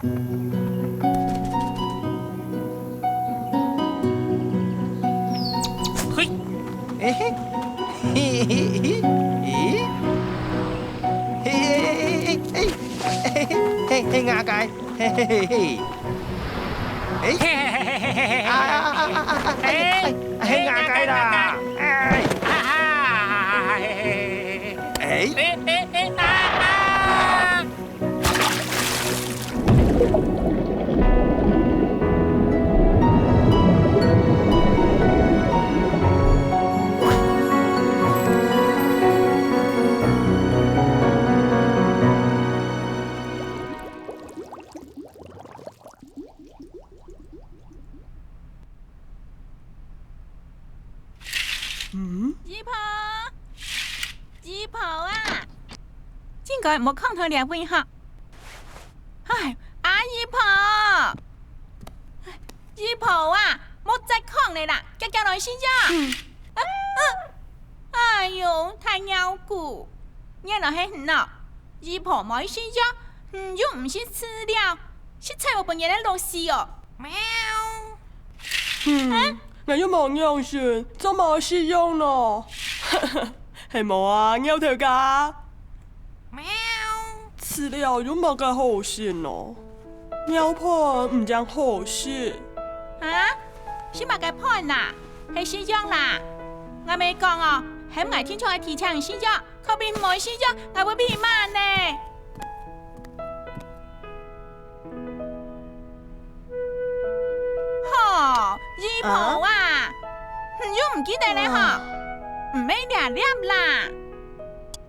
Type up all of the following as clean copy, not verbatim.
嘿，嘿嘿，嘿嘿嘿，咦，嘿嘿嘿嘿嘿嘿牙解，嘿嘿嘿嘿，哎，嘿嘿嘿嘿嘿嘿嘿，嘿牙解啦，哎，哈哈，嘿嘿哎，嘿嘿嘿啊！姨婆，姨婆啊，真个冇空头两位哈。哎，阿姨婆，姨婆啊，冇再空你啦，叫来先จ้哎呦，太妖股，你老黑很闹，姨婆冇先จ้又唔是饲料，是菜我本人的螺丝哦。喵。我要望樣船，怎麼使用呢？係冇啊，有條㗎。喵。飼料用乜嘅好事呢？鳥盤唔講好事。啊？是乜嘅盤啦？係先將啦？我未講哦，喺我天窗嘅提倡先將，後邊唔係先將，我會變慢呢。姨婆啊，又唔記得咧嗬，唔咩兩粒啦。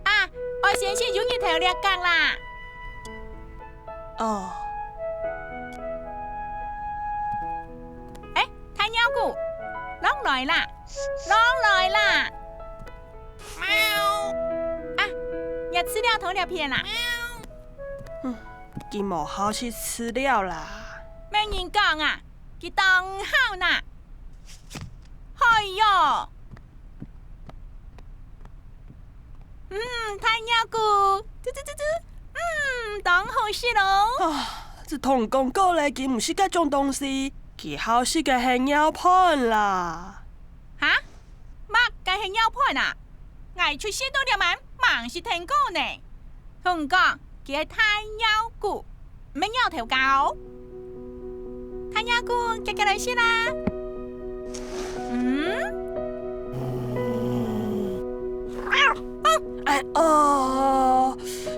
啊，我先去用一條兩角啦。哦。哎，太妖股，攞來啦，攞來啦。喵。啊，要吃掉頭條片啦。佢冇好去飼料啦。咩人講啊？佢當好啦。哎喲，太妖股，當好事咯。啊，這同廣告咧，佢唔是嗰種東西，佢好是個係鳥盤啦。哈？乜嘅係鳥盤啊？我出現到條文，忙是聽過呢。同講佢係太妖股，咩鳥條狗？太妖股，接嚟先啦。哎哦，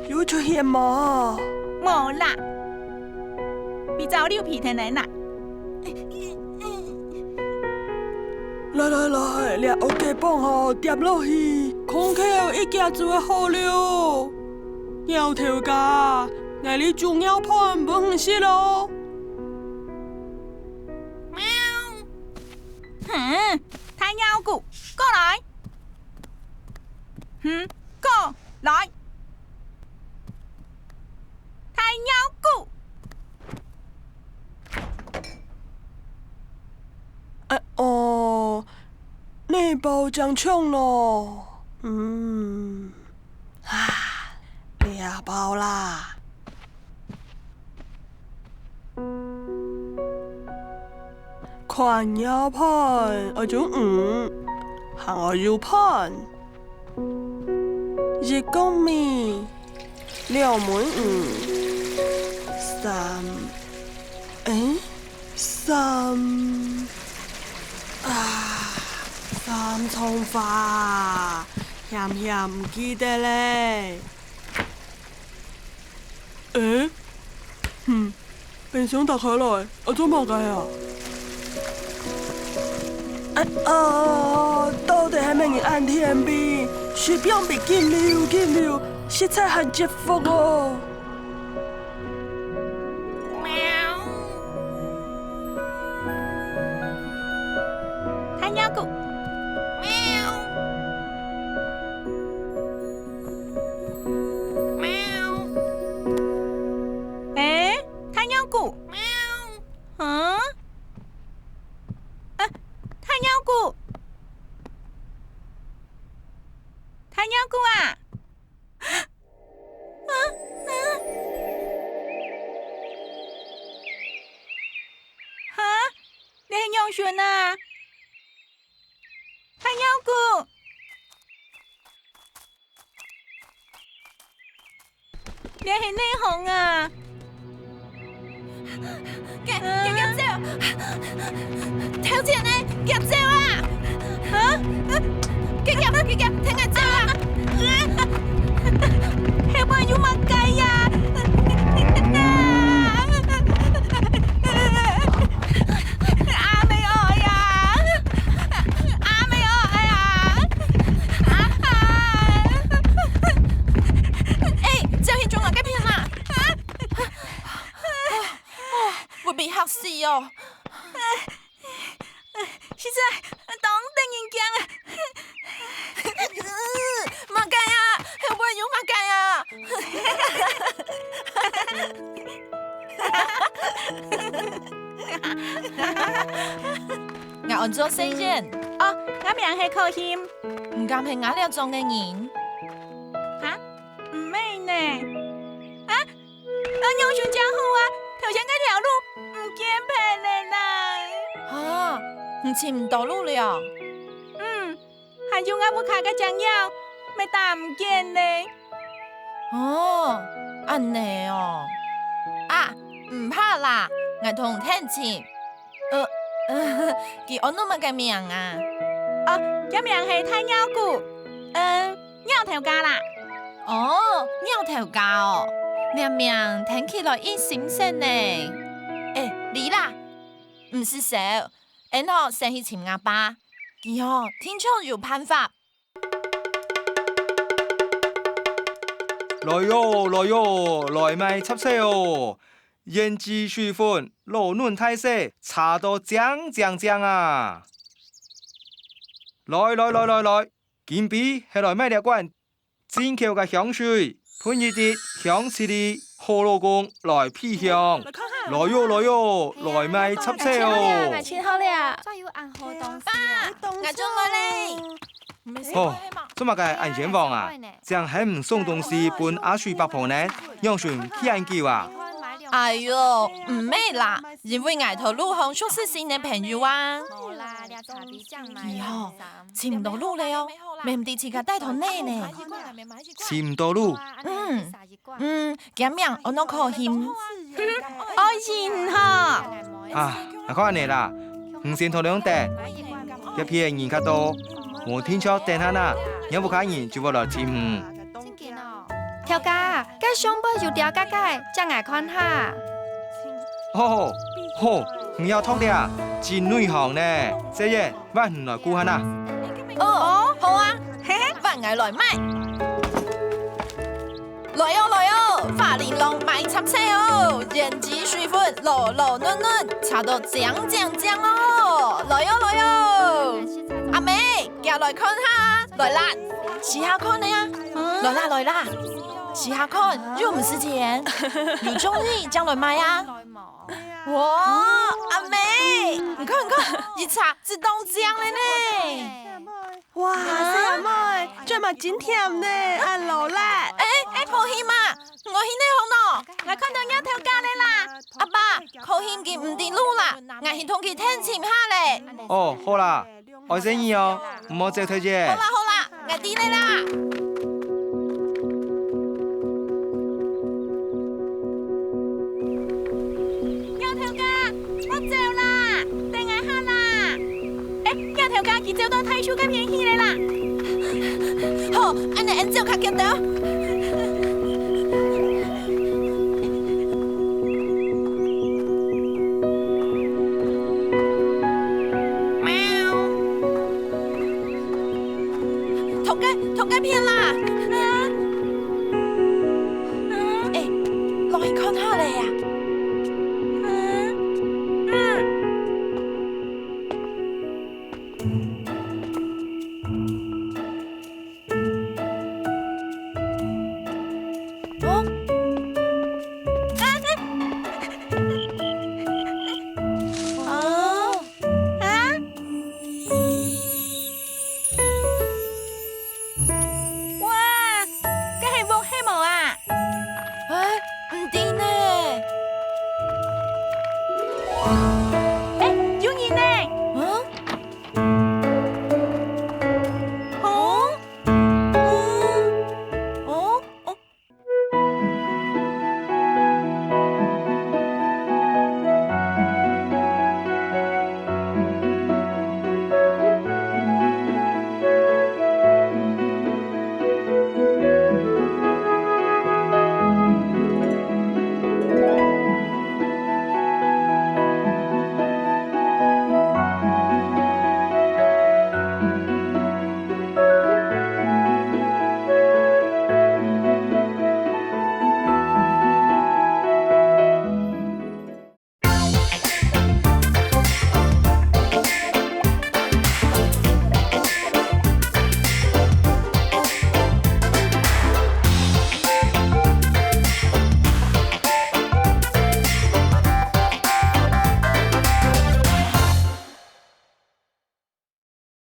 又出現冇？冇啦，比早溜皮聽人啦。來，你屋企幫我跌落去，空氣一夾就會好了。有條㗎，我哋做鳥盤唔是咯。太妖股，過來。過來。太妖股。哎哦，你包張槍咯。2包啦。看鳥盤，我就行我要盤。一公米2滿3重花，鹹唔記得咧。冰箱打開來，我做乜嘅啊？到底係咪按天邊？雪標比見了，食材很折福哦。太妖股。太妖股。太妖股。太妖股啊！旋啊！太阳谷，你係內行啊！夾走！頭前呢？夾走啊！啊！夾，聽下走啊！係咪要乜計呀？嚇死哦！實在當定人驚啊！馬雞啊，係會有馬雞啊！我按做細人哦，我名係柯謙，唔敢係我了裝嘅人。嚇？唔係呢？啊？牛熊江湖啊！頭先嗰條路唔見平嚟啦！嚇，唔似唔到路了。還有我冇卡嘅醬油，咪打唔見咧。哦，安尼哦。啊，唔怕啦，我同聽前。佢安怎麼個名啊？哦，個名係太鳥谷，鳥頭家啦。哦，鳥頭家哦。你名聽起來一新鮮呢，你啦，唔是少，然後先去尋阿爸，佢聽講有辦法。來喲，來買插車哦！胭脂水粉，露嫩太色，茶到醬啊！來，金幣係來買了罐真巧嘅香水。噴一啲香氣的賀老公來披香，來喲，來買插車哦！切好了，再有按好東西啊！我中我嘞！哦，做乜嘅按前房啊？這樣還唔送東西搬阿水伯婆呢？讓船去按叫啊！哎呦，唔咩啦，因為挨頭路行熟悉新嘅朋友啊。尋唔到路了哦，未唔地自家帶頭呢？尋唔到路。咁樣我攞可險。愛錢哈！啊，嗱看你啦，唔先頭兩訂，一片人較多，我聽說訂下啦，有冇客人就會來添。條家，該上班就掉解解，將眼看下。好，唔要拖啲啊，真內行呢，這嘢乜唔來顧下啦？哦，好啊，萬嗌來買。來哦，花玲瓏買插車哦，胭脂水粉，露露嫩嫩，搽到醬哦，來哦，阿妹，夾來看下，來啦，試下看你啊，來啦，試下看，又唔是錢，有中意將來買啊，哇，阿妹，你看，一搽自動醬了呢。哇，阿妹，這嘛真甜呢，阿老啦。可謙啊，我喺呢行咯，我看到一條街嚟啦。阿爸，可謙佢唔掂路啦，我係同佢聽前下咧。哦，好啦，愛生意哦，唔好借退啫。好啦，我啲你啦。一條街，我走啦，等我下啦。一條街佢走到睇書嘅片戲嚟啦。好，安尼走卡見到。